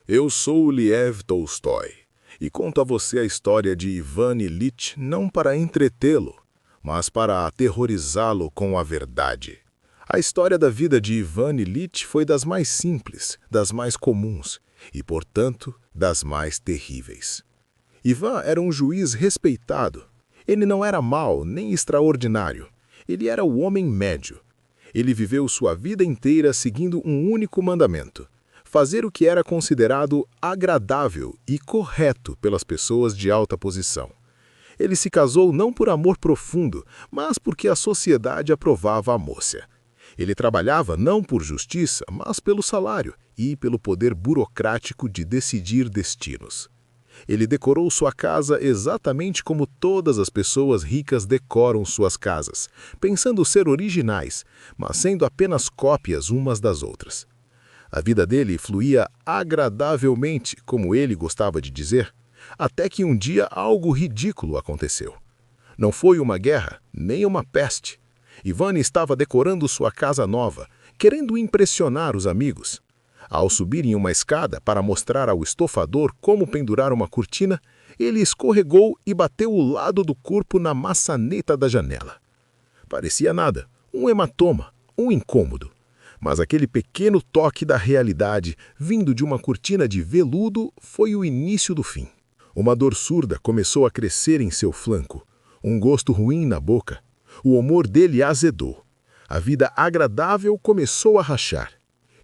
Eu sou Lev Tolstói e conto a você a história de Ivan Ilitch não para entretê-lo, mas para aterrorizá-lo com a verdade. A história da vida de Ivan Ilitch foi das mais simples, das mais comuns e, portanto, das mais terríveis. Ivan era um juiz respeitado. Ele não era mau nem extraordinário. Ele era o homem médio. Ele viveu sua vida inteira seguindo um único mandamento: fazer o que era considerado agradável e correto pelas pessoas de alta posição. Ele se casou não por amor profundo, mas porque a sociedade aprovava a moça. Ele trabalhava não por justiça, mas pelo salário e pelo poder burocrático de decidir destinos. Ele decorou sua casa exatamente como todas as pessoas ricas decoram suas casas, pensando ser originais, mas sendo apenas cópias umas das outras. A vida dele fluía agradavelmente, como ele gostava de dizer, até que um dia algo ridículo aconteceu. Não foi uma guerra, nem uma peste. Ivan estava decorando sua casa nova, querendo impressionar os amigos. Ao subir em uma escada para mostrar ao estofador como pendurar uma cortina, ele escorregou e bateu o lado do corpo na maçaneta da janela. Parecia nada, um hematoma, um incômodo. Mas aquele pequeno toque da realidade, vindo de uma cortina de veludo, foi o início do fim. Uma dor surda começou a crescer em seu flanco, um gosto ruim na boca. O humor dele azedou. A vida agradável começou a rachar.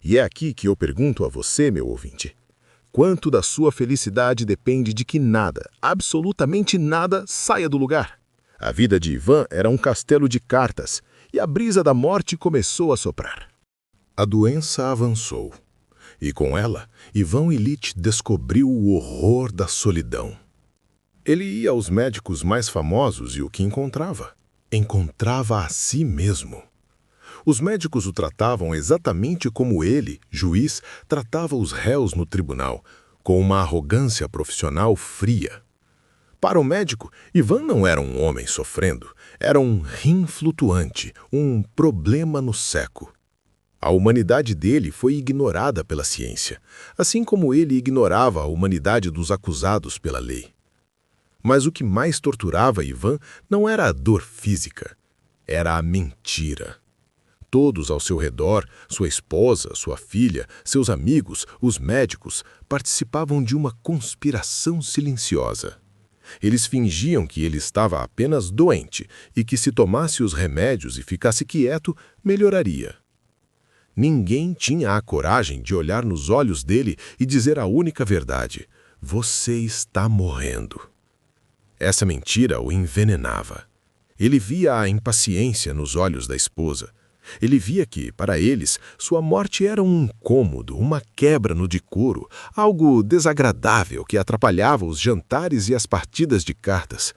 E é aqui que eu pergunto a você, meu ouvinte: quanto da sua felicidade depende de que nada, absolutamente nada, saia do lugar? A vida de Ivan era um castelo de cartas, e a brisa da morte começou a soprar. A doença avançou, e com ela, Ivan Ilitch descobriu o horror da solidão. Ele ia aos médicos mais famosos e o que encontrava? Encontrava a si mesmo. Os médicos o tratavam exatamente como ele, juiz, tratava os réus no tribunal, com uma arrogância profissional fria. Para o médico, Ivan não era um homem sofrendo, era um rim flutuante, um problema no seco. A humanidade dele foi ignorada pela ciência, assim como ele ignorava a humanidade dos acusados pela lei. Mas o que mais torturava Ivan não era a dor física, era a mentira. Todos ao seu redor, sua esposa, sua filha, seus amigos, os médicos, participavam de uma conspiração silenciosa. Eles fingiam que ele estava apenas doente e que se tomasse os remédios e ficasse quieto, melhoraria. Ninguém tinha a coragem de olhar nos olhos dele e dizer a única verdade: você está morrendo. Essa mentira o envenenava. Ele via a impaciência nos olhos da esposa. Ele via que, para eles, sua morte era um incômodo, uma quebra no decoro, algo desagradável que atrapalhava os jantares e as partidas de cartas.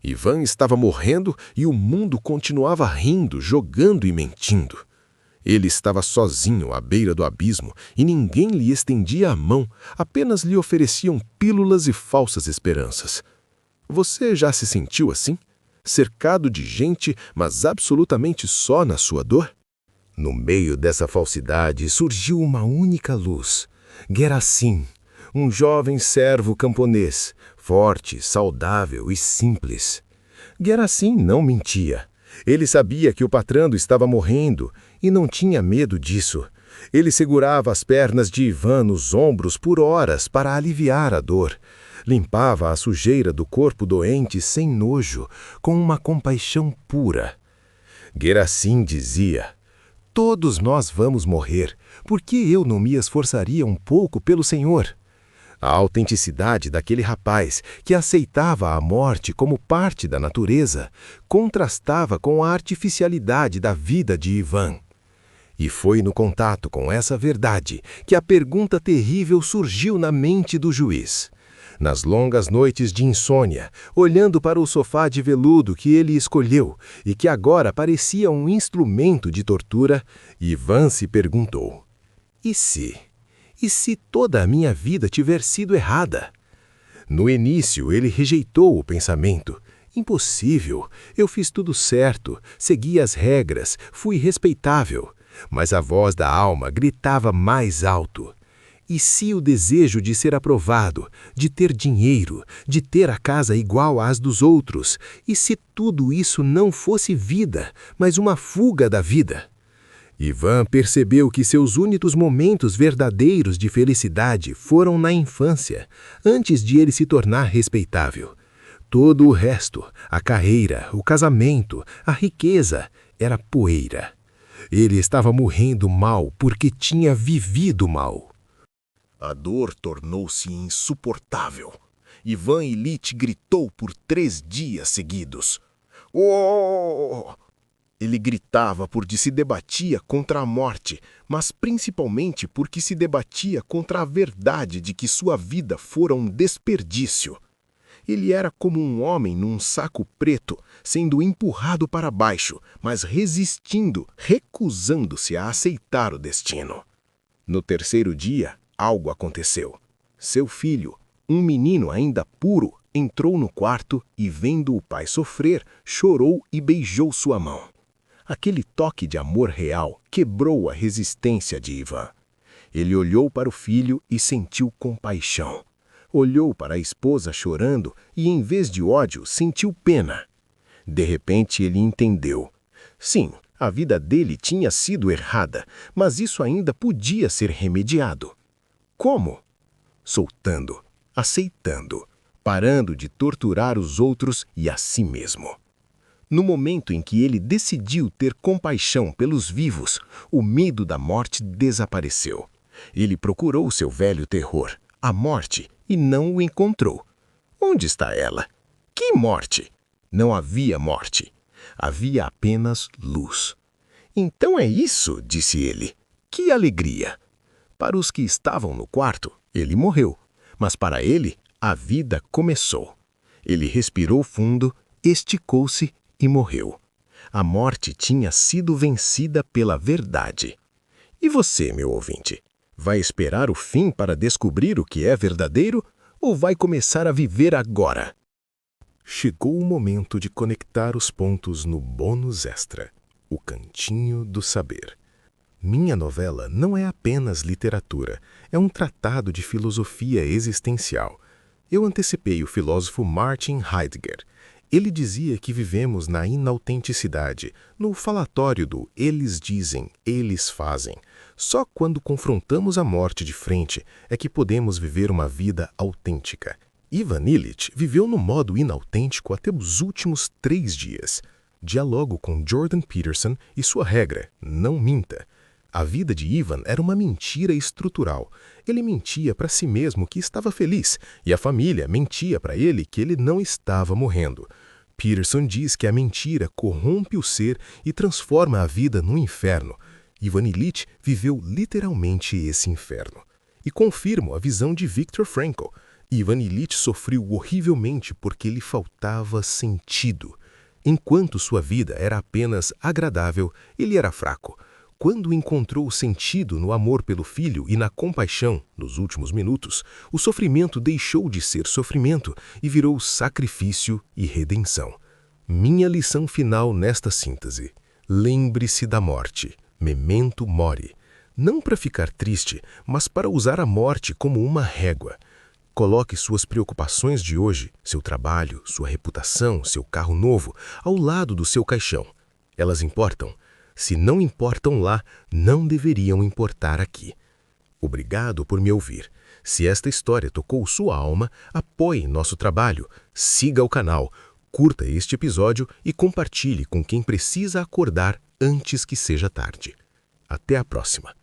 Ivan estava morrendo e o mundo continuava rindo, jogando e mentindo. Ele estava sozinho à beira do abismo e ninguém lhe estendia a mão, apenas lhe ofereciam pílulas e falsas esperanças. Você já se sentiu assim? Cercado de gente, mas absolutamente só na sua dor? No meio dessa falsidade surgiu uma única luz. Gerasim, um jovem servo camponês, forte, saudável e simples. Gerasim não mentia. Ele sabia que o patrão estava morrendo e não tinha medo disso. Ele segurava as pernas de Ivan nos ombros por horas para aliviar a dor. Limpava a sujeira do corpo doente sem nojo, com uma compaixão pura. Gerasim dizia: todos nós vamos morrer, por que eu não me esforçaria um pouco pelo Senhor? A autenticidade daquele rapaz, que aceitava a morte como parte da natureza, contrastava com a artificialidade da vida de Ivan. E foi no contato com essa verdade que a pergunta terrível surgiu na mente do juiz. Nas longas noites de insônia, olhando para o sofá de veludo que ele escolheu e que agora parecia um instrumento de tortura, Ivan se perguntou: e se toda a minha vida tiver sido errada? No início, ele rejeitou o pensamento. Impossível, eu fiz tudo certo, segui as regras, fui respeitável. Mas a voz da alma gritava mais alto: E se o desejo de ser aprovado, de ter dinheiro, de ter a casa igual às dos outros, e se tudo isso não fosse vida, mas uma fuga da vida? Ivan percebeu que seus únicos momentos verdadeiros de felicidade foram na infância, antes de ele se tornar respeitável. Todo o resto, a carreira, o casamento, a riqueza, era poeira. Ele estava morrendo mal porque tinha vivido mal. A dor tornou-se insuportável. Ivan Ilitch gritou por 3 dias seguidos. Oh! Ele gritava porque se debatia contra a morte, mas principalmente porque se debatia contra a verdade de que sua vida fora um desperdício. Ele era como um homem num saco preto, sendo empurrado para baixo, mas resistindo, recusando-se a aceitar o destino. No 3º dia, algo aconteceu. Seu filho, um menino ainda puro, entrou no quarto e, vendo o pai sofrer, chorou e beijou sua mão. Aquele toque de amor real quebrou a resistência de Ivan. Ele olhou para o filho e sentiu compaixão. Olhou para a esposa chorando e, em vez de ódio, sentiu pena. De repente, ele entendeu. Sim, a vida dele tinha sido errada, mas isso ainda podia ser remediado. Como? Soltando, aceitando, parando de torturar os outros e a si mesmo. No momento em que ele decidiu ter compaixão pelos vivos, o medo da morte desapareceu. Ele procurou seu velho terror, a morte, e não o encontrou. Onde está ela? Que morte? Não havia morte. Havia apenas luz. Então é isso, disse ele. Que alegria! Para os que estavam no quarto, ele morreu, mas para ele, a vida começou. Ele respirou fundo, esticou-se e morreu. A morte tinha sido vencida pela verdade. E você, meu ouvinte, vai esperar o fim para descobrir o que é verdadeiro ou vai começar a viver agora? Chegou o momento de conectar os pontos no bônus extra, o Cantinho do Saber. Minha novela não é apenas literatura, é um tratado de filosofia existencial. Eu antecipei o filósofo Martin Heidegger. Ele dizia que vivemos na inautenticidade, no falatório do eles dizem, eles fazem. Só quando confrontamos a morte de frente é que podemos viver uma vida autêntica. Ivan Ilitch viveu no modo inautêntico até os últimos 3 dias. Dialogo com Jordan Peterson e sua regra, não minta. A vida de Ivan era uma mentira estrutural. Ele mentia para si mesmo que estava feliz, e a família mentia para ele que ele não estava morrendo. Peterson diz que a mentira corrompe o ser e transforma a vida num inferno. Ivan Ilitch viveu literalmente esse inferno. E confirmo a visão de Viktor Frankl. Ivan Ilitch sofreu horrivelmente porque lhe faltava sentido. Enquanto sua vida era apenas agradável, ele era fraco. Quando encontrou sentido no amor pelo filho e na compaixão, nos últimos minutos, o sofrimento deixou de ser sofrimento e virou sacrifício e redenção. Minha lição final nesta síntese: lembre-se da morte, memento mori. Não para ficar triste, mas para usar a morte como uma régua. Coloque suas preocupações de hoje, seu trabalho, sua reputação, seu carro novo, ao lado do seu caixão. Elas importam? Se não importam lá, não deveriam importar aqui. Obrigado por me ouvir. Se esta história tocou sua alma, apoie nosso trabalho, siga o canal, curta este episódio e compartilhe com quem precisa acordar antes que seja tarde. Até a próxima.